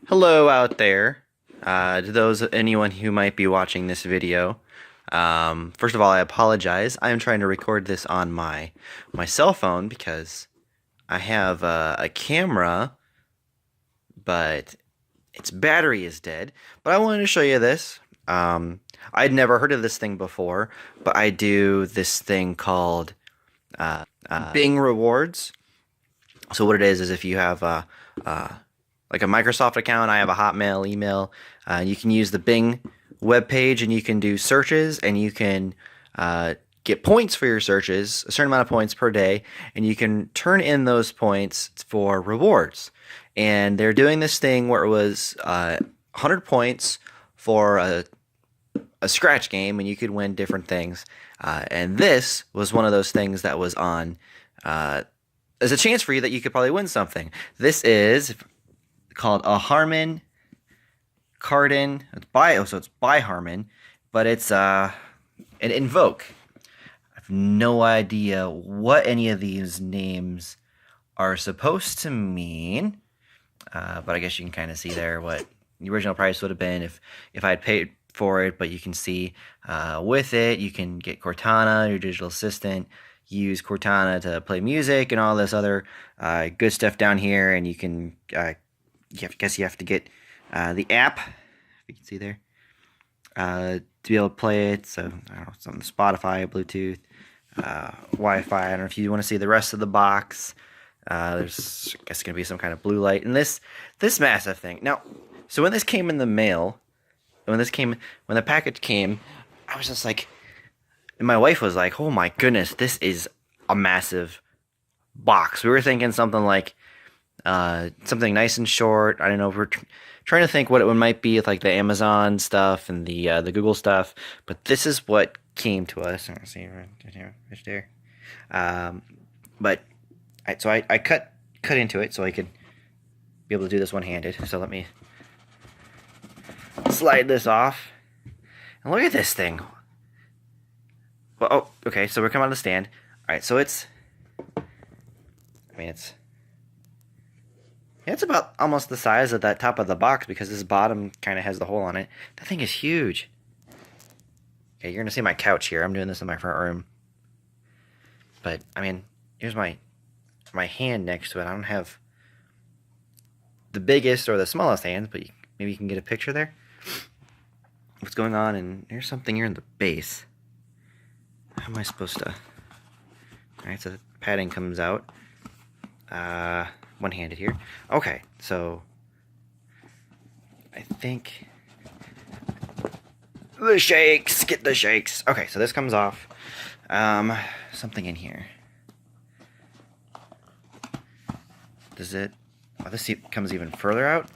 Hello out there, to anyone who might be watching this video. First of all, I apologize. I'm trying to record this on my cell phone because I have a camera, but its battery is dead. But I wanted to show you this. I'd never heard of this thing before, but I do this thing called Bing Rewards. So what it is if you have like a Microsoft account, I have a Hotmail email. You can use the Bing webpage and you can do searches and you can get points for your searches, a certain amount of points per day, and you can turn in those points for rewards. And they're doing this thing where it was 100 points for a scratch game and you could win different things. And this was one of those things that was on as a chance for you that you could probably win something. This is called a Harman Kardon. So it's by Harman, but it's an Invoke. I have no idea what any of these names are supposed to mean, but I guess you can kind of see there what the original price would have been if I had paid for it. But you can see with it, you can get Cortana, your digital assistant, use Cortana to play music and all this other good stuff down here, and you can you have to get the app, if you can see there, to be able to play it. So I don't know, something Spotify, Bluetooth, Wi-Fi. I don't know if you want to see the rest of the box. There's, I guess, going to be some kind of blue light, and this massive thing. Now, so when this came in the mail, when the package came, I was just like, and my wife was like, "Oh my goodness, this is a massive box." We were thinking something like something nice and short. I don't know. We're trying to think what it might be with like the Amazon stuff and the Google stuff, but this is what came to us. Let's see right there. But I cut into it so I could be able to do this one-handed. So let me slide this off, and look at this thing. Well, oh, okay. So we're coming out of the stand. All right. So it's about almost the size of that top of the box because this bottom kind of has the hole on it. That thing is huge. Okay, you're gonna see my couch here. I'm doing this in my front room. But I mean, here's my hand next to it. I don't have the biggest or the smallest hands, but maybe you can get a picture there. What's going on? And there's something here in the base. How am I supposed to? Alright, so the padding comes out. One-handed here. Okay, so I think the shakes. Get the shakes. Okay, so this comes off. Something in here. Does it? Oh, this comes even further out.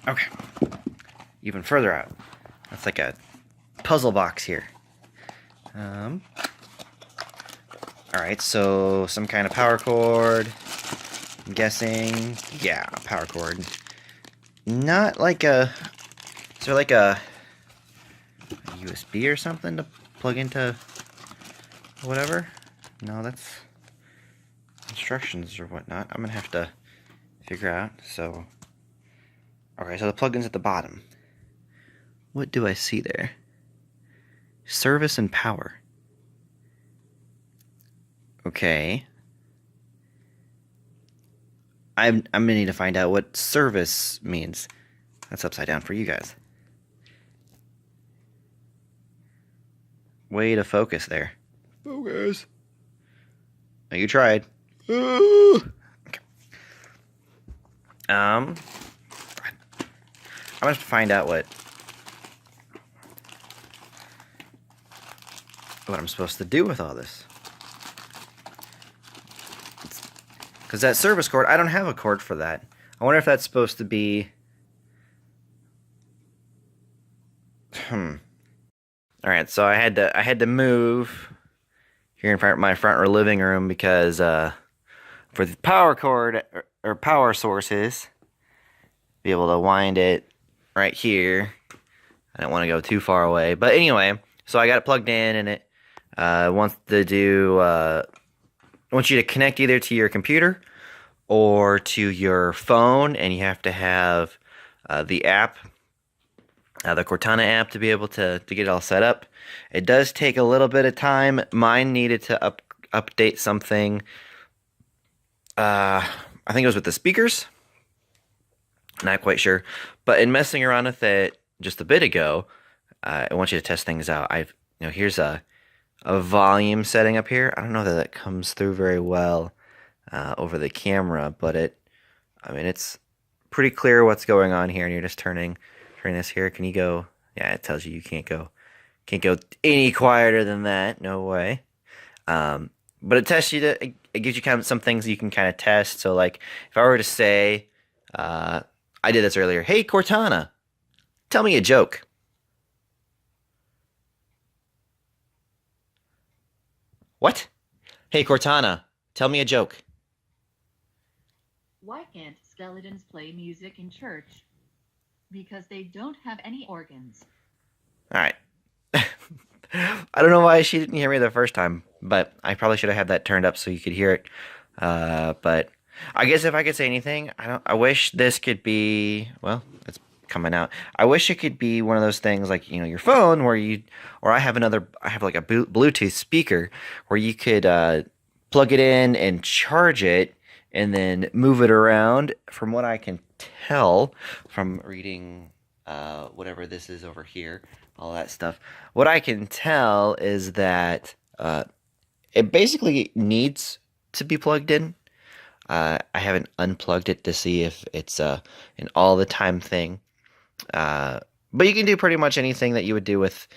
Okay, even further out. That's like a puzzle box here. Alright, so some kind of power cord. I'm guessing. Yeah, power cord. Not like a... Is there like a USB or something to plug into whatever? No, that's instructions or whatnot. I'm gonna have to figure out. So, okay, so the plug-in's at the bottom. What do I see there? Service and power. Okay. I'm gonna need to find out what service means. That's upside down for you guys. Way to focus there. Focus. Oh, you tried. Okay. I'm gonna find out what I'm supposed to do with all this. Because that service cord, I don't have a cord for that. I wonder if that's supposed to be... Alright, so I had to move here in my front or living room because for the power cord or power sources, be able to wind it right here. I don't want to go too far away. But anyway, so I got it plugged in, and it wants you to connect either to your computer or to your phone, and you have to have the app, the Cortana app, to be able to get it all set up. It does take a little bit of time. Mine needed to update something. I think it was with the speakers. Not quite sure, but in messing around with it just a bit ago, I want you to test things out. Here's a volume setting up here. I don't know that that comes through very well over the camera, but it's pretty clear what's going on here. And you're just turning this here. Can you go? Yeah, it tells you can't go any quieter than that. No way. But it tests you it gives you kind of some things you can kind of test. So like if I were to say, I did this earlier. Hey Cortana, tell me a joke. What? Hey Cortana, tell me a joke. Why can't skeletons play music in church? Because they don't have any organs. All right. I don't know why she didn't hear me the first time, but I probably should have had that turned up so you could hear it. But I guess if I could say anything, I wish this could be, well, it's coming out. I wish it could be one of those things like, your phone or I have like a Bluetooth speaker where you could plug it in and charge it and then move it around. From what I can tell from reading whatever this is over here, all that stuff. What I can tell is that it basically needs to be plugged in. I haven't unplugged it to see if it's an all the time thing. But you can do pretty much anything that you would do with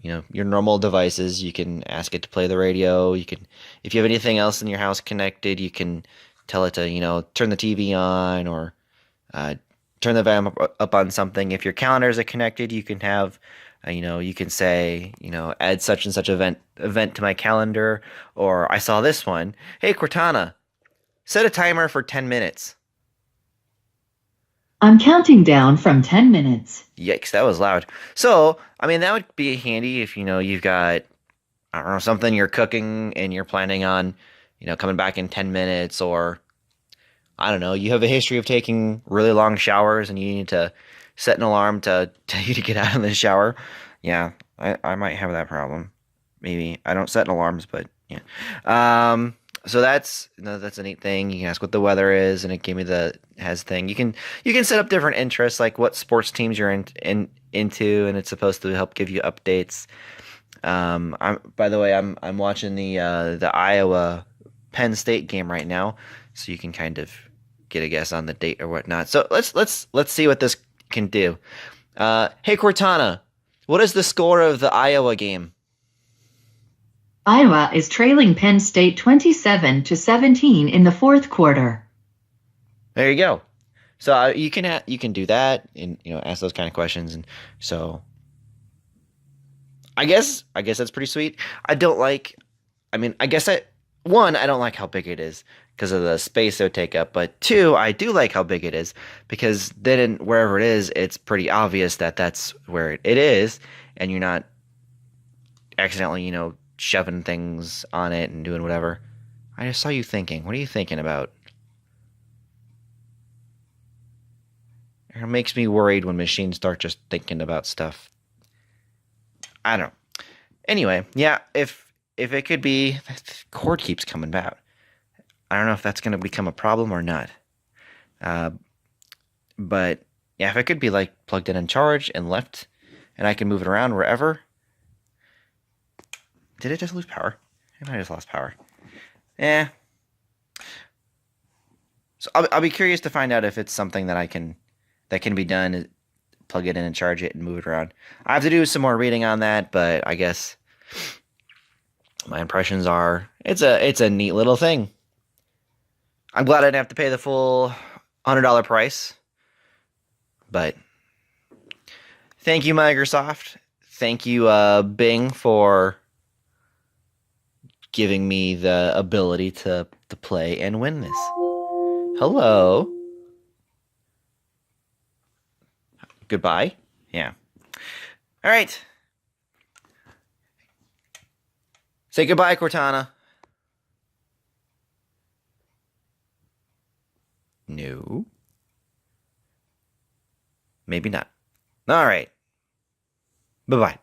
your normal devices. You can ask it to play the radio. You can, if you have anything else in your house connected, you can tell it to turn the TV on or turn the volume up on something. If your calendars are connected, you can have, you can say, add such and such event to my calendar. Or I saw this one. Hey, Cortana, set a timer for 10 minutes. I'm counting down from 10 minutes. Yikes, that was loud. So, that would be handy if, you've got, I don't know, something you're cooking and you're planning on, coming back in 10 minutes, or I don't know, you have a history of taking really long showers and you need to set an alarm to tell you to get out of the shower. Yeah, I might have that problem. Maybe. I don't set alarms, but yeah. So that's a neat thing. You can ask what the weather is, and it gave me has thing. You can set up different interests, like what sports teams you're into, and it's supposed to help give you updates. By the way, I'm watching the Iowa Penn State game right now, so you can kind of get a guess on the date or whatnot. So let's see what this can do. Hey Cortana, what is the score of the Iowa game? Iowa is trailing Penn State 27-17 in the fourth quarter. There you go. So you can do that and ask those kind of questions, and so I guess that's pretty sweet. I don't like. I guess I don't like how big it is because of the space it would take up. But two, I do like how big it is because then wherever it is, it's pretty obvious that that's where it is, and you're not accidentally shoving things on it and doing whatever. I just saw you thinking. What are you thinking about? It makes me worried when machines start just thinking about stuff. I don't know. Anyway, yeah, if it could be, the cord keeps coming back. I don't know if that's going to become a problem or not. But yeah, if it could be like plugged in and charged and left, and I can move it around wherever. Did it just lose power? It might have just lost power. Yeah. So I'll be curious to find out if it's something that can be done. Plug it in and charge it and move it around. I have to do some more reading on that, but I guess my impressions are it's a neat little thing. I'm glad I didn't have to pay the full $100 price. But thank you, Microsoft. Thank you, Bing, for giving me the ability to play and win this. Hello. Goodbye. Yeah. All right. Say goodbye, Cortana. No. Maybe not. All right. Bye-bye.